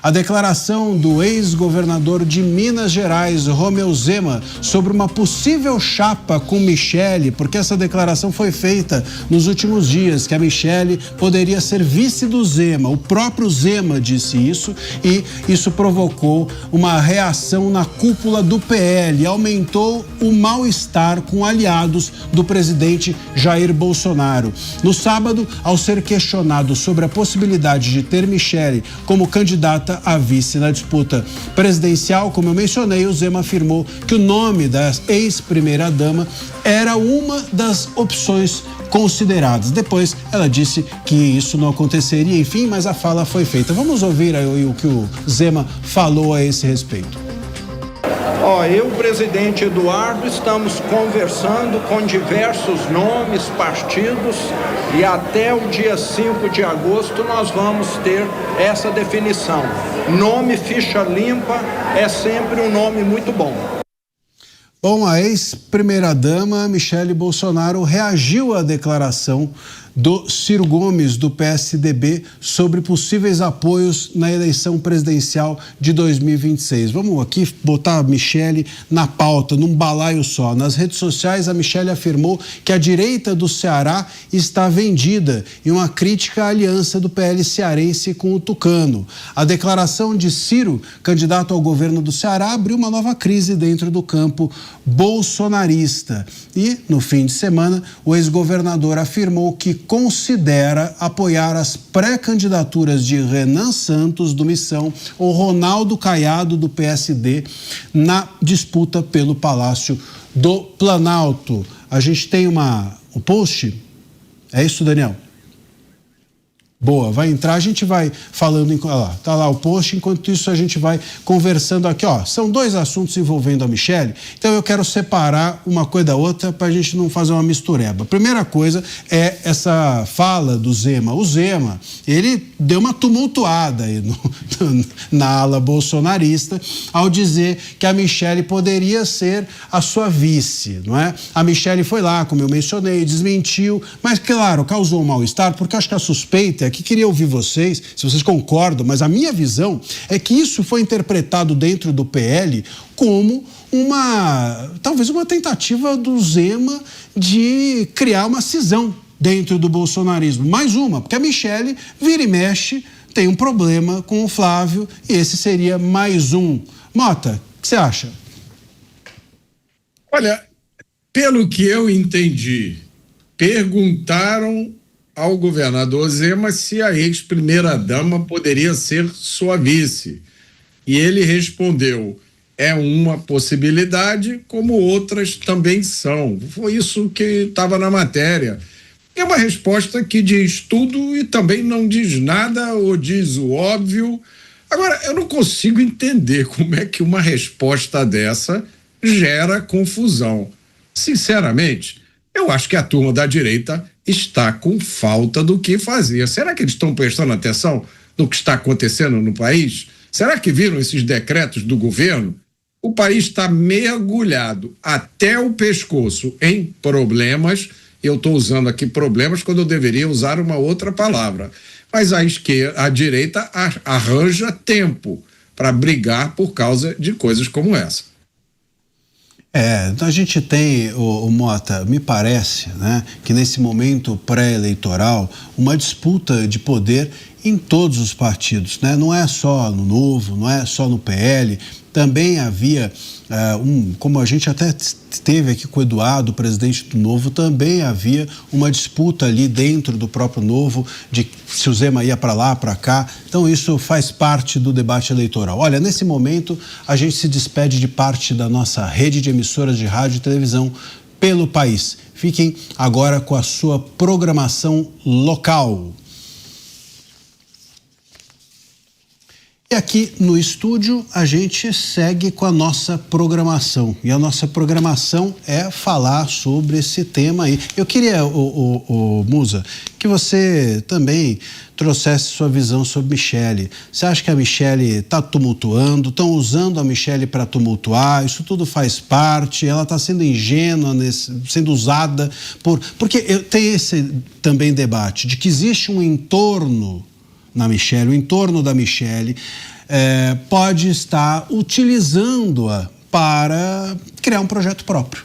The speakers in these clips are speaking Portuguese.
A declaração do ex-governador de Minas Gerais, Romeu Zema, sobre uma possível chapa com Michele, porque essa declaração foi feita nos últimos dias, que a Michele poderia ser vice do Zema. O próprio Zema disse isso e isso provocou uma reação na cúpula do PL, aumentou o mal-estar com aliados do presidente Jair Bolsonaro. No sábado, ao ser questionado sobre a possibilidade de ter Michele como candidata a vice na disputa presidencial, como eu mencionei, o Zema afirmou que o nome da ex-primeira-dama era uma das opções consideradas. Depois, ela disse que isso não aconteceria, enfim, mas a fala foi feita. Vamos ouvir aí o que o Zema falou a esse respeito. Eu e o presidente Eduardo estamos conversando com diversos nomes, partidos, e até o dia 5 de agosto nós vamos ter essa definição. Nome ficha limpa é sempre um nome muito bom. Bom, a ex-primeira-dama Michele Bolsonaro reagiu à declaração do Ciro Gomes, do PSDB, sobre possíveis apoios na eleição presidencial de 2026. Vamos aqui botar a Michele na pauta, num balaio só. Nas redes sociais, a Michele afirmou que a direita do Ceará está vendida em uma crítica à aliança do PL cearense com o Tucano. A declaração de Ciro, candidato ao governo do Ceará, abriu uma nova crise dentro do campo bolsonarista. E, no fim de semana, o ex-governador afirmou que considera apoiar as pré-candidaturas de Renan Santos, do Missão, ou Ronaldo Caiado, do PSD, na disputa pelo Palácio do Planalto. A gente tem um post? É isso, Daniel? Boa, vai entrar, a gente vai falando, olha lá, tá lá o post, enquanto isso a gente vai conversando aqui, são dois assuntos envolvendo a Michele, então eu quero separar uma coisa da outra para a gente não fazer uma mistureba. A primeira coisa é essa fala do Zema. O Zema, ele deu uma tumultuada aí na ala bolsonarista ao dizer que a Michele poderia ser a sua vice, não é? A Michele foi lá, como eu mencionei, desmentiu, mas claro, causou um mal-estar, porque acho que a suspeita que queria ouvir vocês, se vocês concordam, mas a minha visão é que isso foi interpretado dentro do PL como talvez uma tentativa do Zema de criar uma cisão dentro do bolsonarismo. Mais uma, porque a Michele vira e mexe, tem um problema com o Flávio e esse seria mais um. Mota, o que você acha? Olha, pelo que eu entendi, perguntaram ao governador Zema se a ex-primeira-dama poderia ser sua vice. E ele respondeu, é uma possibilidade, como outras também são. Foi isso que estava na matéria. É uma resposta que diz tudo e também não diz nada ou diz o óbvio. Agora, eu não consigo entender como é que uma resposta dessa gera confusão. Sinceramente, eu acho que a turma da direita está com falta do que fazer. Será que eles estão prestando atenção no que está acontecendo no país? Será que viram esses decretos do governo? O país está mergulhado até o pescoço em problemas. Eu estou usando aqui problemas quando eu deveria usar uma outra palavra. Mas a direita arranja tempo para brigar por causa de coisas como essa. A gente tem, o Mota, me parece, né, que nesse momento pré-eleitoral, uma disputa de poder em todos os partidos, né? Não é só no Novo, não é só no PL, também havia, como a gente até teve aqui com o Eduardo, o presidente do Novo, também havia uma disputa ali dentro do próprio Novo, de se o Zema ia para lá, para cá. Então isso faz parte do debate eleitoral. Olha, nesse momento a gente se despede de parte da nossa rede de emissoras de rádio e televisão pelo país. Fiquem agora com a sua programação local. E aqui no estúdio a gente segue com a nossa programação. E a nossa programação é falar sobre esse tema aí. Eu queria, Musa, que você também trouxesse sua visão sobre Michele. Você acha que a Michele está tumultuando? Estão usando a Michele para tumultuar? Isso tudo faz parte? Ela está sendo ingênua, sendo usada por... Porque tem esse também debate de que existe um entorno na Michelle, o entorno da Michelle, pode estar utilizando-a para criar um projeto próprio,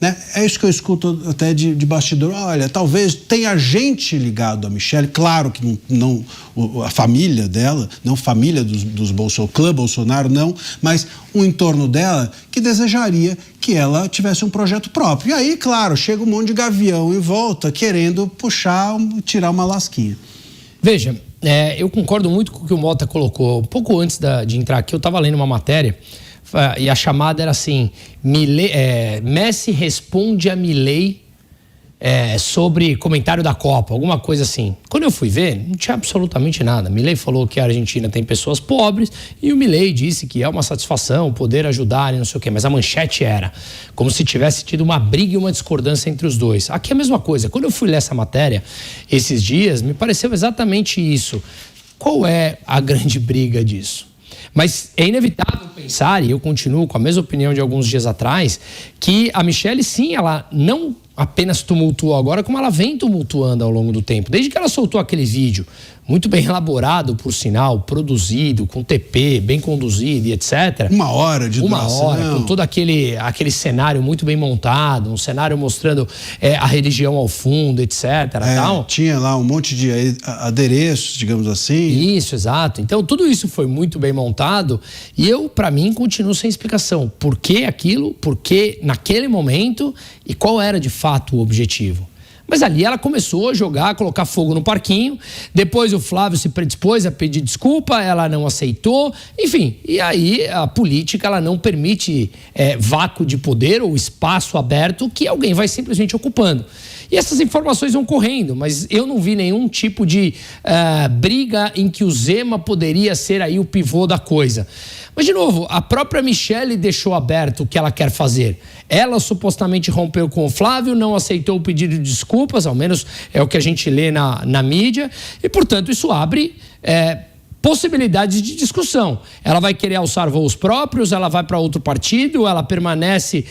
né? É isso que eu escuto até de bastidor. Olha, talvez tenha gente ligado à Michelle, claro que não a família dela, não família dos clã Bolsonaro, não, mas o entorno dela que desejaria que ela tivesse um projeto próprio. E aí, claro, chega um monte de gavião em volta querendo tirar uma lasquinha. Veja, eu concordo muito com o que o Mota colocou. Um pouco antes de entrar aqui, eu estava lendo uma matéria e a chamada era assim: Messi responde a Milei sobre comentário da Copa, alguma coisa assim. Quando eu fui ver, não tinha absolutamente nada. Milei falou que a Argentina tem pessoas pobres e o Milei disse que é uma satisfação poder ajudar e não sei o quê. Mas a manchete era como se tivesse tido uma briga e uma discordância entre os dois. Aqui é a mesma coisa. Quando eu fui ler essa matéria esses dias, me pareceu exatamente isso. Qual é a grande briga disso? Mas é inevitável pensar, e eu continuo com a mesma opinião de alguns dias atrás, que a Michelle, sim, ela não apenas tumultuou agora, como ela vem tumultuando ao longo do tempo. Desde que ela soltou aquele vídeo, muito bem elaborado, por sinal, produzido, com TP, bem conduzido e etc. 1 hora de duração. 1 hora, com todo aquele cenário muito bem montado, um cenário mostrando a religião ao fundo, etc. Tal. Tinha lá um monte de adereços, digamos assim. Isso, exato. Então, tudo isso foi muito bem montado e eu, para mim, continuo sem explicação. Por que aquilo, por que naquele momento e qual era de fato o objetivo. Mas ali ela começou a jogar, a colocar fogo no parquinho. Depois o Flávio se predispôs a pedir desculpa, ela não aceitou. Enfim, e aí a política ela não permite vácuo de poder ou espaço aberto que alguém vai simplesmente ocupando. E essas informações vão correndo, mas eu não vi nenhum tipo de briga em que o Zema poderia ser aí o pivô da coisa. Mas, de novo, a própria Michelle deixou aberto o que ela quer fazer. Ela supostamente rompeu com o Flávio, não aceitou o pedido de desculpas, ao menos é o que a gente lê na mídia, e, portanto, isso abre possibilidades de discussão. Ela vai querer alçar voos próprios, ela vai para outro partido, ela permanece,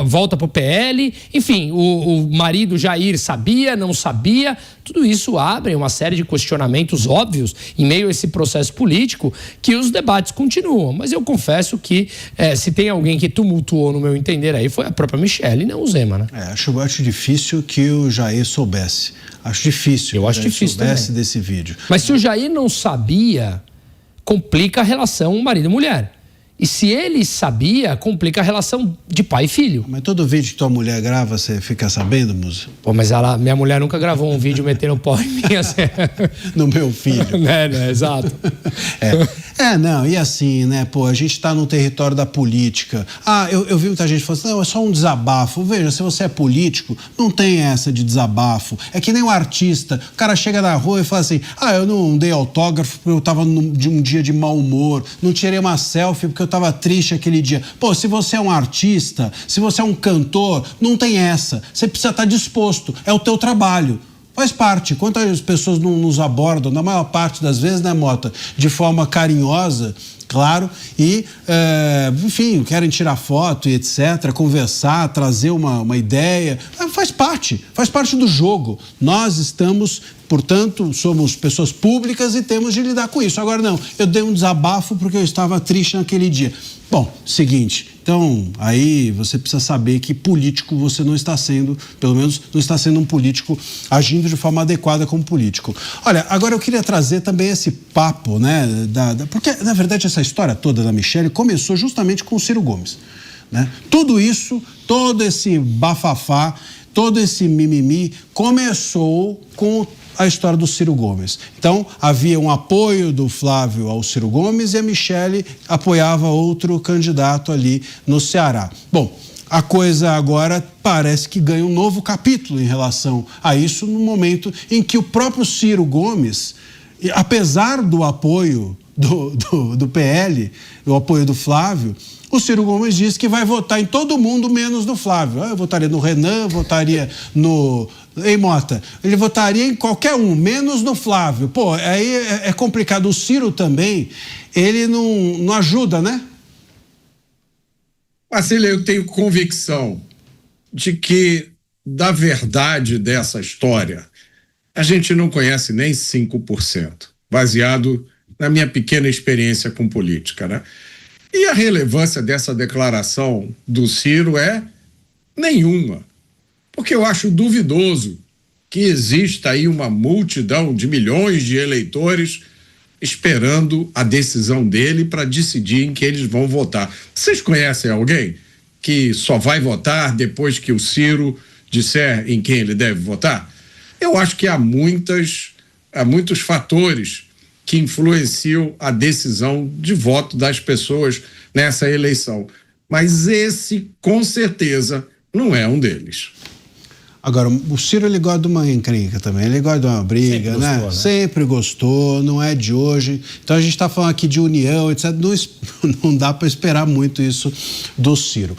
volta para o PL, enfim, o marido Jair sabia, não sabia, tudo isso abre uma série de questionamentos óbvios em meio a esse processo político que os debates continuam. Mas eu confesso que se tem alguém que tumultuou, no meu entender, aí foi a própria Michelle e não o Zema, né? Acho difícil que o Jair soubesse. Acho difícil. Eu acho difícil soubesse também desse vídeo. Mas se o Jair não sabia, complica a relação marido-mulher. E se ele sabia, complica a relação de pai e filho. Mas todo vídeo que tua mulher grava, você fica sabendo, Musa? Pô, mas minha mulher nunca gravou um vídeo metendo pau em mim assim. No meu filho. né, exato. Não, e assim, né, a gente tá no território da política. Eu vi muita gente falando assim, não, é só um desabafo. Veja, se você é político, não tem essa de desabafo. É que nem um artista, o cara chega na rua e fala assim, eu não dei autógrafo porque eu tava de um dia de mau humor, não tirei uma selfie porque eu tava triste aquele dia. Pô, se você é um artista, se você é um cantor, não tem essa. Você precisa estar disposto, é o teu trabalho. Faz parte. Quantas pessoas não nos abordam, na maior parte das vezes, né, Mota? De forma carinhosa, claro, e, enfim, querem tirar foto e etc., conversar, trazer uma ideia. Faz parte do jogo. Nós estamos, portanto, somos pessoas públicas e temos de lidar com isso. Agora, não, eu dei um desabafo porque eu estava triste naquele dia. Bom, seguinte, então, aí você precisa saber que político você não está sendo, pelo menos não está sendo um político agindo de forma adequada como político. Olha, agora eu queria trazer também esse papo, né, porque, na verdade, essa história toda da Michelle começou justamente com o Ciro Gomes, né? Tudo isso, todo esse bafafá, todo esse mimimi começou com a história do Ciro Gomes. Então, havia um apoio do Flávio ao Ciro Gomes e a Michelle apoiava outro candidato ali no Ceará. Bom, a coisa agora parece que ganha um novo capítulo em relação a isso, no momento em que o próprio Ciro Gomes, apesar do apoio do PL, o apoio do Flávio, o Ciro Gomes diz que vai votar em todo mundo menos no Flávio. Eu votaria no Renan, votaria no... Ei, Mota, ele votaria em qualquer um, menos no Flávio. Pô, aí é complicado. O Ciro também, ele não ajuda, né? Marcelo, eu tenho convicção de que, da verdade dessa história, a gente não conhece nem 5%. baseado na minha pequena experiência com política, né? E a relevância dessa declaração do Ciro é nenhuma, porque eu acho duvidoso que exista aí uma multidão de milhões de eleitores esperando a decisão dele para decidir em que eles vão votar. Vocês conhecem alguém que só vai votar depois que o Ciro disser em quem ele deve votar? Eu acho que há muitos fatores que influenciam a decisão de voto das pessoas nessa eleição. Mas esse, com certeza, não é um deles. Agora, o Ciro, ele gosta de uma encrenca também, ele gosta de uma briga, Sempre gostou, né? Sempre gostou, não é de hoje. Então a gente está falando aqui de união, etc. Não dá para esperar muito isso do Ciro.